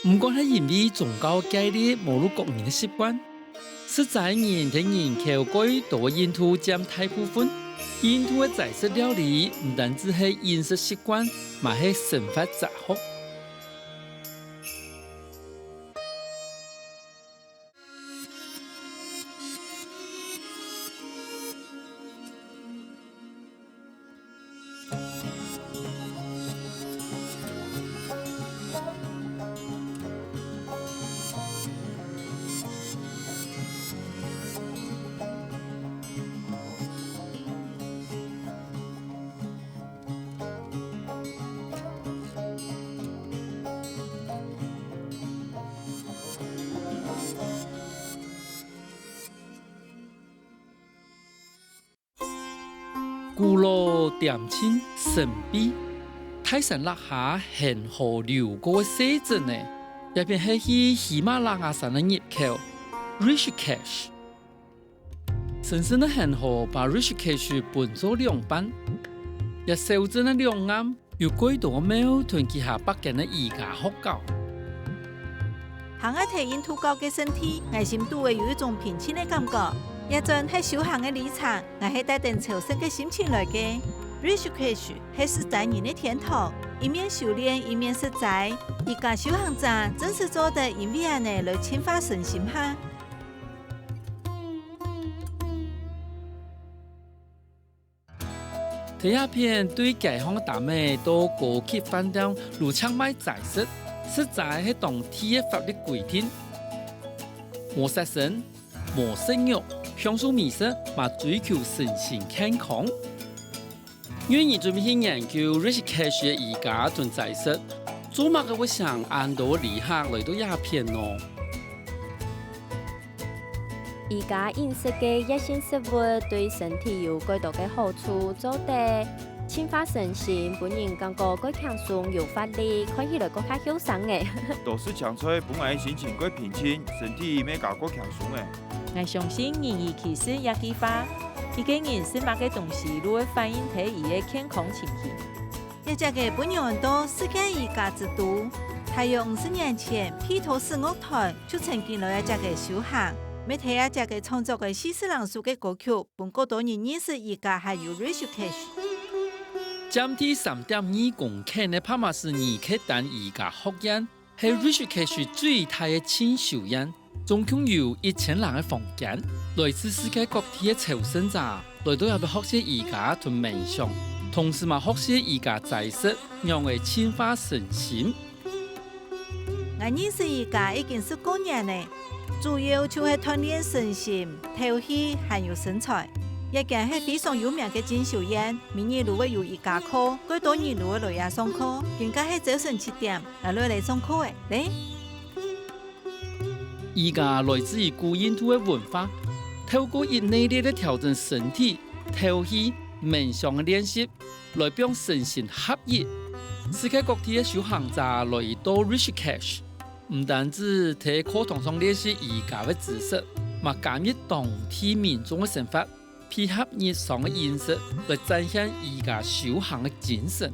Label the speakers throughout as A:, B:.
A: 唔管係因為宗教戒律冇入國民嘅習慣，實在人同人口改多印度佔大部分。印度嘅在食料理唔單止係飲食習慣，嘛係生活習俗。古老恬靜神秘，泰山落下恆河流過嘅小鎮呢，入邊係去喜馬拉雅山嘅入口 Rishikesh。神聖嘅恆河把 Rishikesh 分作兩半，一小鎮嘅兩岸有幾多廟同其下北境嘅依家佛教。
B: 行喺睇印度教嘅身體，內心都會有一種平靜嘅感覺。一陣係修行嘅里程，我係帶定朝聖嘅心情來嘅。Rishikesh 係實在人嘅天堂，一面修煉，一面實在。依家修行者真是做得因為安尼來淨化身心哈。
A: 睇下片對解放大美都高級飯店如清邁giải釋，實在係當地嘅法律規定，冇殺生、冇性慾。享受美食，嘛追求身心健康。願意準備去研究 Rishikesh 嘅依家同在實，做乜嘅會想按到旅客來到鴉片咯？
C: 依家飲食嘅一線食物對身體有幾多嘅好處，做得淨化身心，本人感覺更輕鬆有活力，看起來更加休閒嘅。
D: 都是搶出本來心情更平靜，身體咩搞更輕鬆嘅。
B: 我相信人意其實也幾化，一個人食乜嘅東西都會反映喺伊嘅健康情形。一隻嘅本源都世界依家之都，大約50年前，披頭士樂團就曾經來一隻嘅修行，每睇一隻嘅創作嘅西斯朗數嘅歌曲，本過多人認識依家係有 Rishikesh。
A: 佔地3.2公頃嘅帕馬斯尼克丹依家學院，係 Rishikesh 最大嘅清修院。總共有1000人嘅房間，來自世界各地嘅朝聖者來到入邊學習瑜伽同冥想，同時嘛學習瑜伽在實，讓佢淨化身心。
B: 我認識瑜伽已經是9年嘞，主要就係鍛鍊身心、頭氣還有身材。一間係非常有名嘅進修院，每年都會有瑜伽課，幾多年都會來也上課，更加係早晨7點來上課嘅咧。
A: 瑜伽來自於古印度嘅文化，透過以內力嚟調整身體、頭氣、冥想嘅練習，來幫身心合一。世界各地嘅修行者來到 Rishikesh， 唔單止喺課堂上練習瑜伽嘅知識，嘛加入當地民眾嘅生活，配合日常嘅飲食，來展現瑜伽修行嘅精神。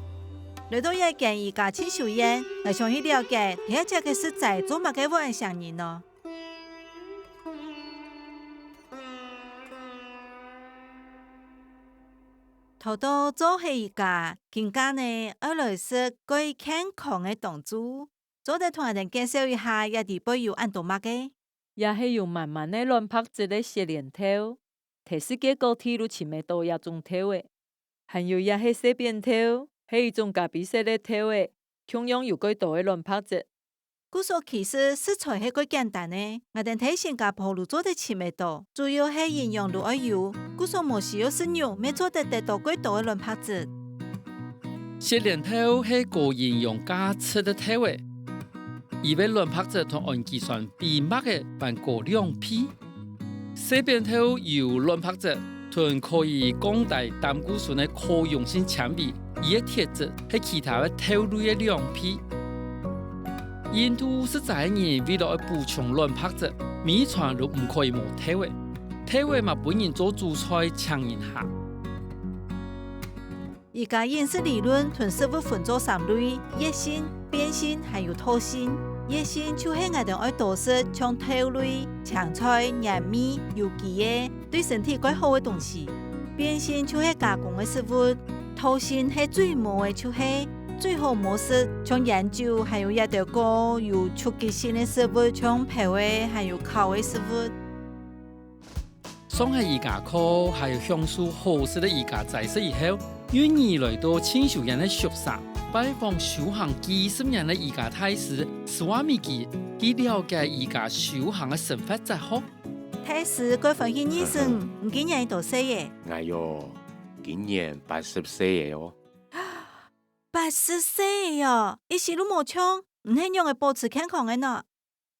B: 來到一間瑜伽進修院，嚟詳細了解第一隻嘅實在做乜嘅外鄉人咯。頭到做起瑜伽，更加呢，二來是最健康嘅動作。做得同人介紹一下，也地背有按多乜嘅，
E: 也係用慢慢嘅亂拍子嚟訓練頭，提世界各地都前面都有種頭嘅，還有也係洗邊頭，係一種咖啡色嘅頭嘅，同樣有幾多嘅亂拍子。
B: 故說其實食材係幾簡單嘅，我哋睇新加坡路做得前面多，主要係營養都愛有，故說冇需要食肉，咩做得到幾多嘅亂拍子。
A: 洗練頭係高營養價值嘅頭嘅。以為卵拍子同氨基酸比麥嘅還高2倍，洗邊頭有卵拍子，同可以降低膽固醇嘅可溶性纖維，伊嘅鐵質係其他嘅頭類嘅2倍。印度實在人為了補充卵拍子，每餐都唔可以冇頭嘅，頭嘅嘛本人做主菜搶一下。
B: 而家飲食理論同食物分作3類：熱性、變性還有透性。热心就是我哋愛多食像豆類、青菜、葉米、有機嘅對身體較好嘅東西。變性就是加工嘅食物，頭先係最冇嘅就是最好冇食像研究，還有一條個有刺激性嘅食物，像皮嘅還有烤嘅食物。
A: 上海宜家課還有享受好食的宜家菜式以後，願意來到青秀人的宿舍，拜訪修行幾十年的宜家大師斯瓦米基，去了解宜家修行的生活哲學。
B: 大師佢分享醫生，唔今年多歲嘅？
F: 哎喲，今年80歲嘅哦。
B: 80歲哦，一時都冇槍，唔係用嚟保持健康嘅呢。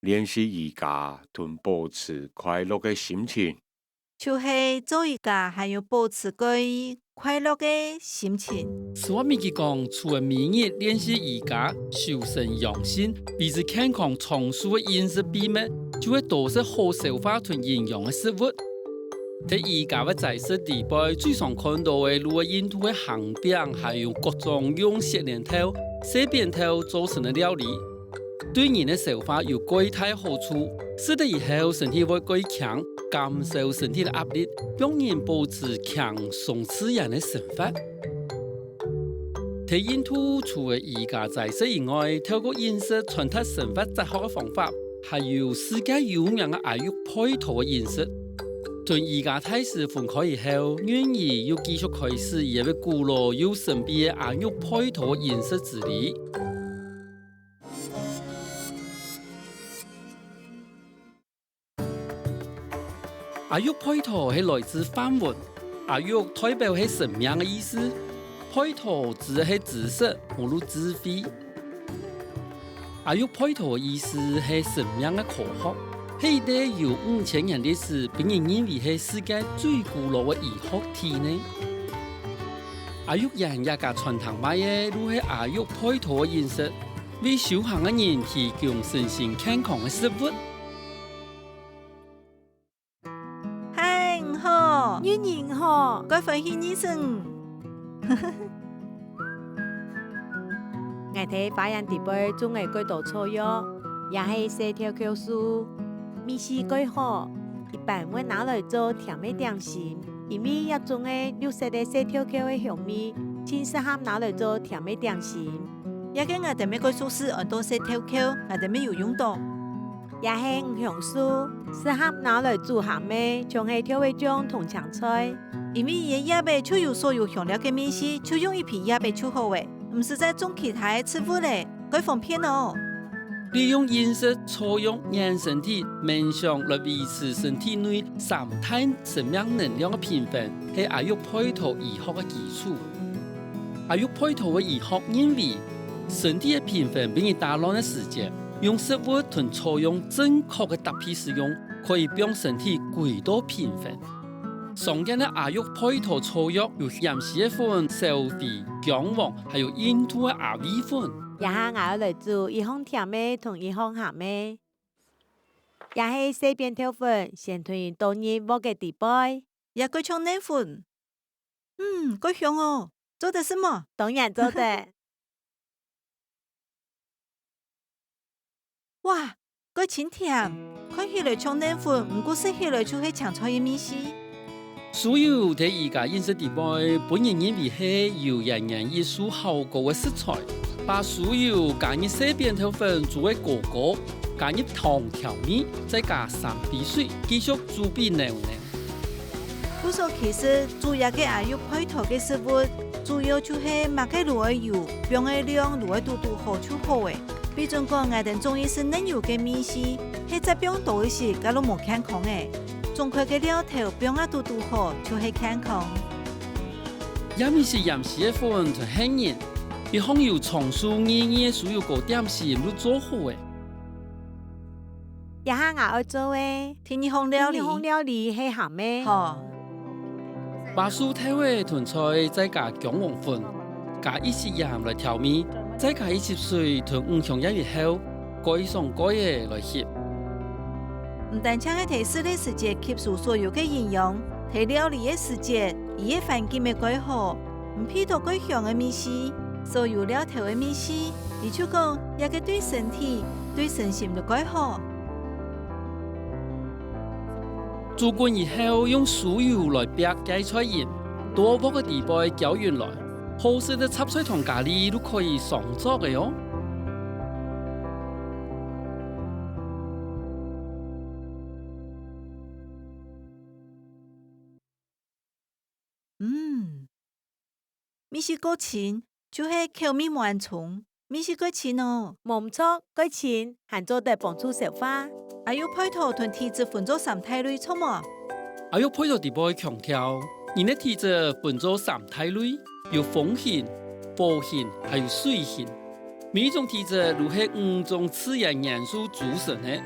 F: 練習瑜伽同保持快樂嘅心情，
B: 就是做瑜伽，還有保持個快樂嘅心情。
A: 斯瓦米基講，除了每日練習瑜伽、修身養性，維持健康長壽嘅飲食秘密，就會多食好消化同營養嘅食物。喺宜家嘅菜式地背，最常看到嘅如果印度嘅鹹餅，還有各種用雪蓮頭、細扁頭做成嘅料理，對人嘅消化有巨大好處。食得以後，身體會更強，減少身體嘅壓力，讓人保持強鬆自然嘅生活。喺印度，除了宜家菜式以外，透過飲食傳達生活哲學嘅方法，還有世界有名嘅阿育吠陀嘅飲食。同宜家大師分開以後，願意又繼續開始一位古老又神秘嘅阿育吠陀飲食之旅。阿育吠陀係來自梵文，阿育代表係生命嘅意思，吠陀指係知識，無如智慧。阿育吠陀嘅意思係生命嘅科學。係一個有5000年歷史，並被認為係世界最古老嘅醫學體呢。阿育人一家傳統賣嘅都係阿育吠陀嘅飲食，為修行嘅人提供身心健康嘅食物。
B: 嗨，唔好，
C: 語言好，
B: 我分享醫生。
C: 我睇發現地背種嘅幾多草藥，也係細條構樹。米絲最好，一般會拿來做甜味點心，因為一種嘅綠色嘅細條條嘅香味，真適合拿來做甜味點心。
B: 也跟我哋每個廚師很多細條條，我哋沒有用到。
C: 也係唔香素，適合拿來煮鹹味，像係調味醬同青菜。
B: 因為葉貝就有所有香料嘅米絲，就用一批葉貝就好嘅，唔是在種其他嘅食物咧，佢方便哦。
A: 利用飲食作用讓身體冥想來維持身體內三大生命能量嘅平衡，係阿育吠陀醫學嘅基礎。阿育吠陀嘅醫學認為，身體嘅平衡並以大量嘅時間，用食物同作用正確嘅搭配使用，可以讓身體軌道平衡。常見嘅阿育吠陀草藥有鹽絲粉、燒肥、薑黃，還有印度嘅阿維粉。
C: 也係我來煮一項甜味同一項鹹味，也係細扁條粉，先推多日冇嘅地杯，
B: 也佢唱奶粉，佢香哦，做的什麼？
C: 當然做得。
B: 哇，佢清甜，看起來唱奶粉，唔過食起來就係青菜嘅米絲。
A: 所有喺宜家飲食地背，本人認為係由人人藝術效果嘅食材。把所有加入細扁條粉做為果果，加入糖調味，再加3杯水，繼續煮俾濃濃。
B: 不過其實主要嘅阿育吠陀嘅食物，主要就係買嘅滷嘅油，用嘅量滷嘅度好就好嘅。比如講，我哋中意食嫩油嘅米絲，係質量多一些，加到冇健康嘅。中佢嘅料頭用嘅度好，就係健康。
A: 也咪是鹽絲嘅粉同杏仁。一項由松樹葉所有個點心都做好嘅，
C: 也係我愛做嘅。
B: 天一項料理，
C: 料理係鹹味。
B: 好，
A: 把蔬菜同菜再加薑黃粉，加一些鹽來調味，再加一些水同5香一以後，蓋上蓋嘅來烚。
B: 唔但將喺提示嘅時節吸收所有嘅營養，提料理嘅時節，伊嘅環境咪改好，唔偏到改香嘅米絲。所有了頭嘅米絲，而就講也個對身體、對身心都改好。
A: 做官以後用酥油來逼芥菜鹽，多薄嘅地步攪勻來，好食的插菜同咖喱都可以上桌嘅喲。
B: 米絲過錢就係口味滿重，米絲過錢哦，
G: 冇唔錯，過錢還做得幫助消化。
B: 還有配套同體質分做三大類，錯麼？
A: 還有配套地步強調，人的體質分做三大類，有風型、火型，還有水型。每一種體質都係5種自然元素組成的，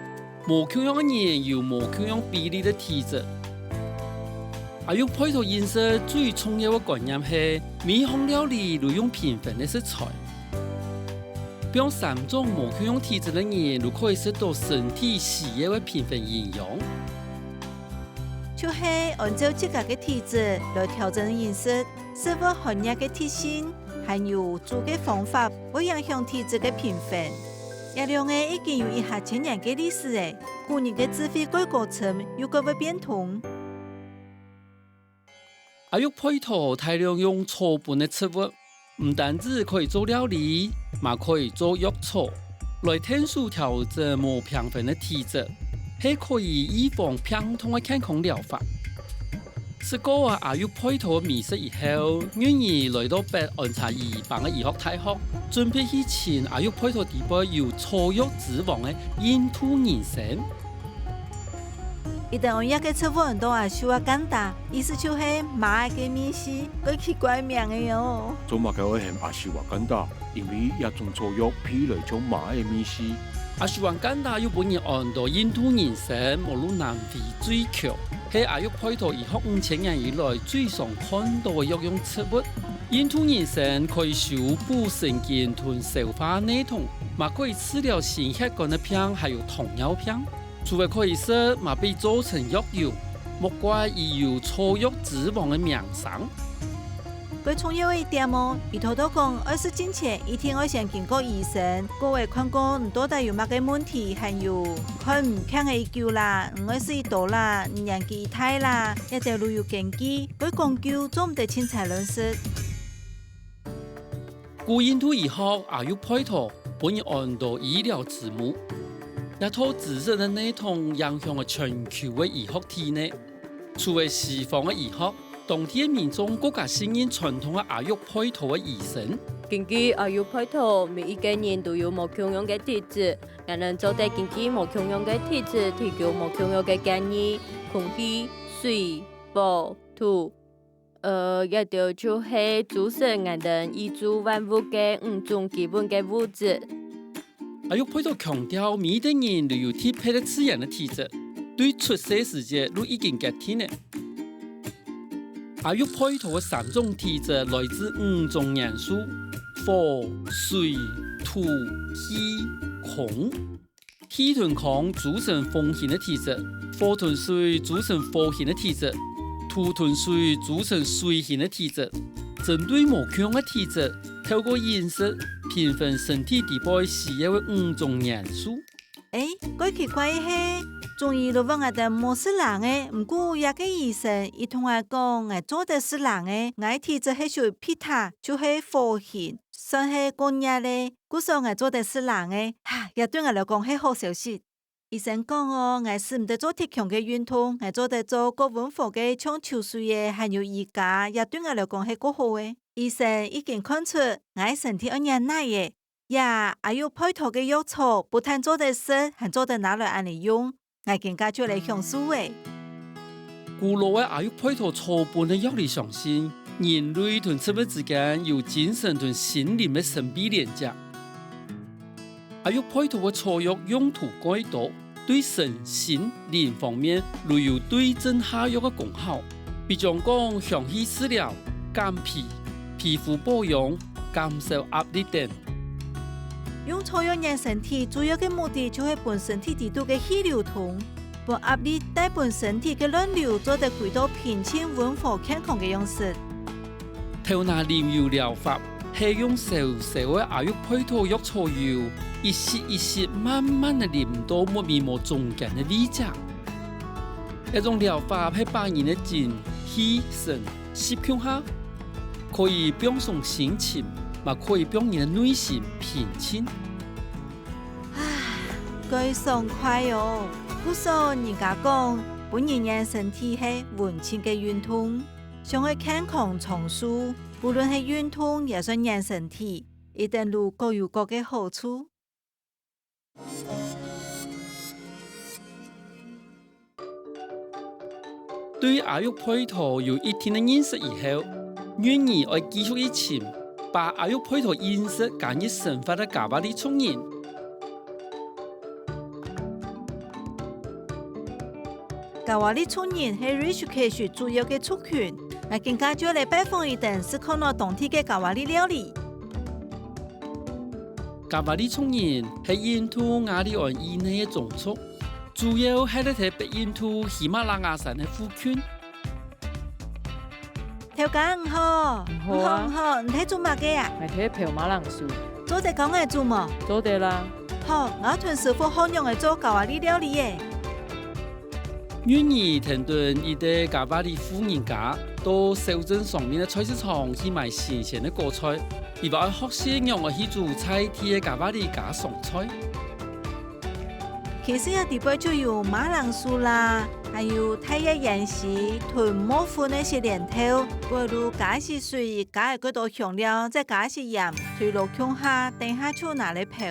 A: 無同樣嘅人有無同樣比例的體質。還有配套飲食最重要嘅觀念係，每項料理都用平衡的食材，讓3種無同樣體質嘅人都可以食到身體需要嘅平衡營養。
B: 就係按照自家嘅體質來調整飲食，適合寒熱嘅體性，還有做嘅方法會影響體質嘅平衡。也兩個已經有1000年嘅歷史誒，古人嘅智慧改過程又改會變通。
A: 還有配套大量用草本的植物，唔單止可以做料理，嘛可以做藥草，來天數調整無平衡的體質，係可以預防病痛的健康療法。試過還有配套的美食以後，願意來到北安察醫辦嘅醫學大學，準備去前還有配套地步有草藥之王的印度人參。
B: 一旦我一個食物都係少啊簡單，意思就係馬嘅米絲，佢奇怪名嘅喲。
F: 做乜嘅會係阿是話簡單，因為一種草藥譬如種馬嘅米絲。
A: 阿是話簡單，又本人按到印度人參，無論南非最強，係阿育配套醫學5000年以來最常看到嘅藥用植物。印度人參可以修補神經同消化內痛，嘛可以治療心血管嘅病，還有糖尿病。除了可以食，嘛被做成藥油，莫怪伊有草藥之王的名聲。
B: 佢重要一點哦，伊頭都講20進前一天要先經過醫生，各位看過唔到底有乜嘅問題，還有看唔強嘅灸啦，唔愛多啦，唔年紀大啦，一隻路有根基，佢講究做唔得輕彩論事。
A: 古印度醫學也有配套，本人按到醫療之母。一套知識的內容影響了全球的醫學體內，除了西方的醫學，當地的民眾更加信任傳統的阿育配套的醫生。
C: 根據阿育配套，每一個人都有無同樣的體質，也能做得根據無同樣的體質提供無同樣的建議，空氣、水、火、土，一條就係組成我哋宇宙萬物嘅5種基本嘅物質。
A: 阿育配套強調，每一個人都有適配的自然的體質，對出世時節都已經決定了。阿育配套的3種體質來自5種元素：火、水、土、氣、空。氣同空組成風型的體質，火同水組成火型的體質，土同水組成水型的體質。針對無強的體質，透過飲食平衡身體底部需要的5種元素。
B: 佢奇怪係，中醫都問我哋冇是人嘅，唔過一個醫生伊同我講，我做的是人嘅，我體質係屬於皮塔，就係火型，算係過熱咧。故說我做的是人嘅，也對我來講係好消息。醫生講哦，我是唔得做體強嘅運動，我做得做高溫火嘅像抽水嘅，還有瑜伽，也對我來講係過好嘅。醫生已經看出我身體有忍耐嘅，還有配套嘅藥草，不但做得食，還做得拿來按嚟用，我更加就嚟享受嘅。
A: 古老嘅阿育配套草本嘅藥理相信，人類同植物之間有精神同心靈嘅神秘連接。阿育配套嘅草藥用途廣多，對身心靈方面都有對症下藥嘅功效，比如講香氣治療、減皮、皮膚保養、減少壓力等。
B: 用草藥養身體主要嘅目的就係幫身體底度嘅氣流通，幫壓力帶幫身體嘅亂流做得回到平靜、溫和、健康嘅樣式。
A: 透納靈油療法是用小小的阿育配套药草油，一丝一丝慢慢的淋到木面膜中间的位置。一种疗法係把人的精、氣、神吸向下，可以放鬆心情，也可以讓人的內心平靜。
B: 佢爽快哦！不少人家講，本人身體係溫情嘅運動，想去健康長壽，無論係運動也算人身體，一定路各有各嘅好處。
A: 對阿育配套有一定的認識以後，願意愛繼續一前，把阿育配套認識加入生活的家庭裡充人。
B: 家話啲村人係 Rich 科學主要嘅族群，我更加少嚟拜訪一定是看到當地嘅家話啲料理。
A: 家話啲村人係印度亞利安以內嘅種族，主要係嚟睇北印度喜馬拉雅山嘅附近。
B: 條架唔好，
E: 唔好啊
B: 唔好，唔睇做乜嘅呀？
E: 咪睇漂馬鈴薯，
B: 做隻講嘅做麼？
E: 做得啦。
B: 好，我屯師傅好用嚟做家話啲料理嘅。
A: 願意聽頓一啲家話啲富人家到小鎮上面嘅菜市場去買新鮮嘅果菜，而話學識用嚟去做菜啲嘅家話啲家常菜。
B: 其實有地方就有馬鈴薯啦，還有太一鹽絲、豚毛粉那些連頭，不如加些水，加嗰度香料，再加些鹽，隨落芎下，等下就拿嚟泡。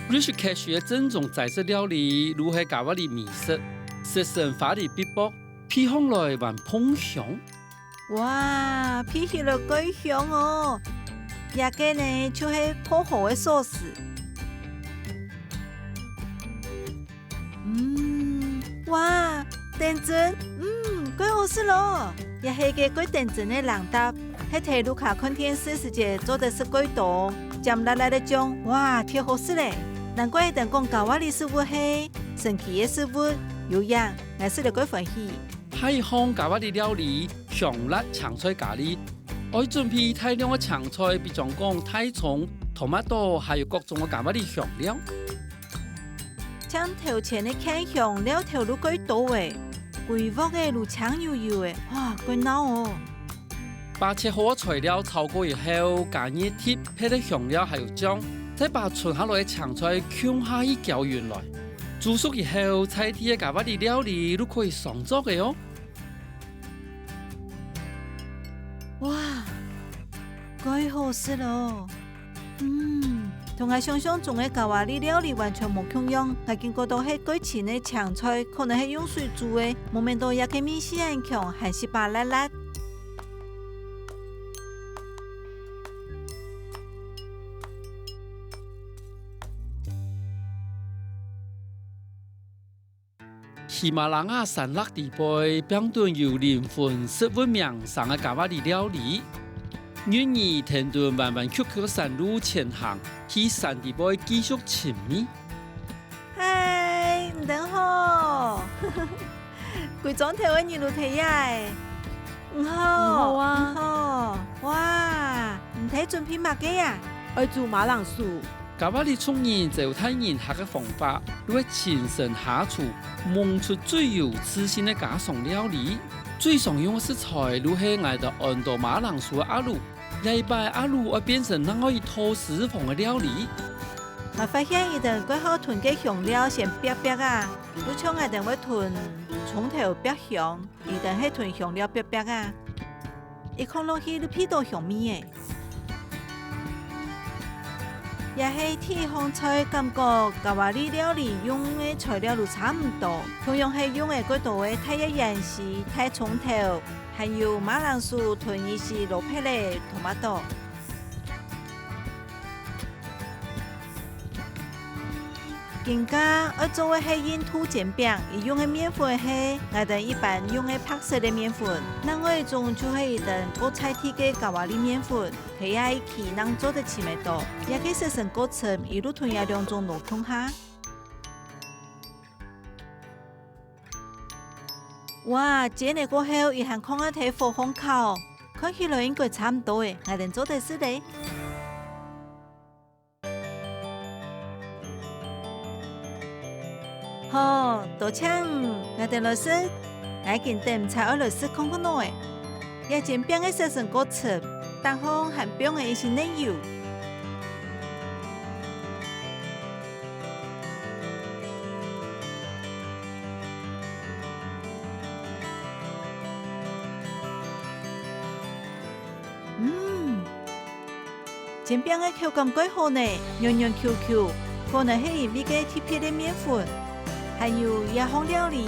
A: 瑞士科學嘅正宗在色料理，如係家話啲美食。食神花的必卜，披香來還碰香。
B: 哇，披起來幾香哦！一個呢就係泡好嘅sauce。哇，定真，幾好食咯！一係嘅幾定真嘅冷搭，喺睇路卡看電視時節做得是幾多，醬辣辣的醬，哇，挺好食嘞！難怪一定講家話啲食物係神奇嘅食物。有樣，我食得幾歡喜。
A: 喺香家話啲料理，香辣青菜咖喱，我準備大量嘅青菜，比如講大蔥、tomato，還有各種嘅家話啲香料。
B: 將頭前嘅看香料投入幾多誒，規鑊嘅路青油油誒，哇，幾孬哦！
A: 把切好嘅材料炒過以後，加熱貼配啲香料還有醬，再把存下來嘅青菜芎下去攪勻來。煮熟以後，菜啲嘅家話啲料理都可以上桌嘅哦。
B: 哇，幾好食咯！同我想象中嘅家話啲料理完全冇兩樣，我見過到係幾錢嘅青菜，可能係用水煮嘅，冇味道也嘅面線很強，還是白辣辣。喜馬拉雅山麓地背，邊段有靈魂食物名上嘅家話啲料理，願意聽到慢慢曲曲山路前行，去山地背繼續尋覓。嗨，唔等好，貴莊頭嘅二路睇呀，唔好
E: 啊，
B: 唔好，哇，唔睇準備乜嘅呀？
G: 愛煮馬鈴薯。
A: 家話啲聰人就睇人客嘅方法，會親身下廚，弄出最有自信嘅家常料理。最常用嘅食材，如係愛到按到馬鈴薯嘅阿魯，一擺阿魯會變成能可以拖時房嘅料理。我發現一定佢好囤嘅香料先煸煸啊，如像一定會囤蔥頭煸香，一定係囤香料煸煸啊。一看落去都味道香味嘅。也係天香菜，感覺家話啲料理用嘅材料都差唔多，同樣係用嘅嗰度嘅太一鹽絲、太蔥頭，還有馬鈴薯囤一些落配嘅tomato。更加要做嘅係印度煎餅，而用嘅麵粉係我哋一般用嘅白色嘅麵粉，另外一種就係一陣高菜體嘅家話啲麵粉，佢也一起能做得起味道，也可以設成過程，一路吞下兩種落空下。哇！煎嚟過後，一行空一睇火烘烤，
B: 看起來應該差唔多誒，我哋做得事咧。好，多請我哋老師，我見點才學老師看看喏誒，也前邊嘅寫成歌詞，但好含邊嘅一些內容。前邊嘅口感幾好呢，軟軟 QQ， 可能係因為嘅特別嘅麵粉，還有也好料理。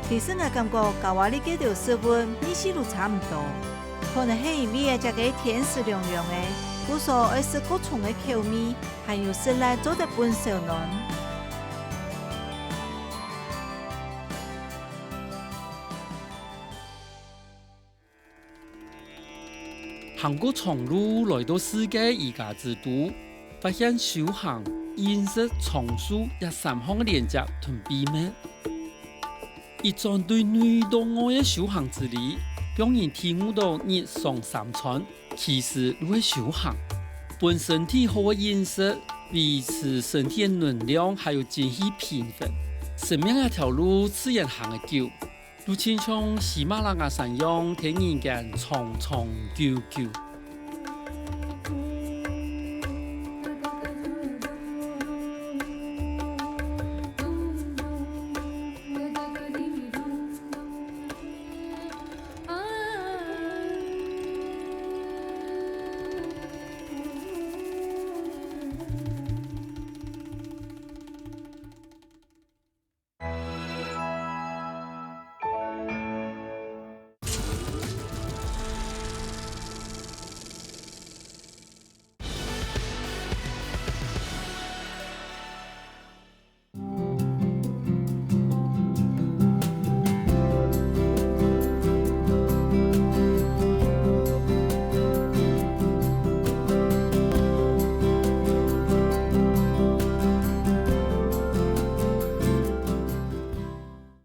B: 其實我感覺甲我哋嘅條食物意思都差唔多，可能係因為嘅個甜食涼涼嘅，故所愛是各種嘅口味，還有食來做得本小嫩。
A: 行過長路來到世界宜家之都，發現修行、飲食、藏書一三項嘅連接同秘密。一種對內到外嘅修行之理，讓人體悟到日常三餐其實都係修行。本身體好嘅飲食，維持身體嘅能量，還有精氣平衡。生命一條路自然行得久。如親像喜馬拉雅山樣，聽人間長長久久。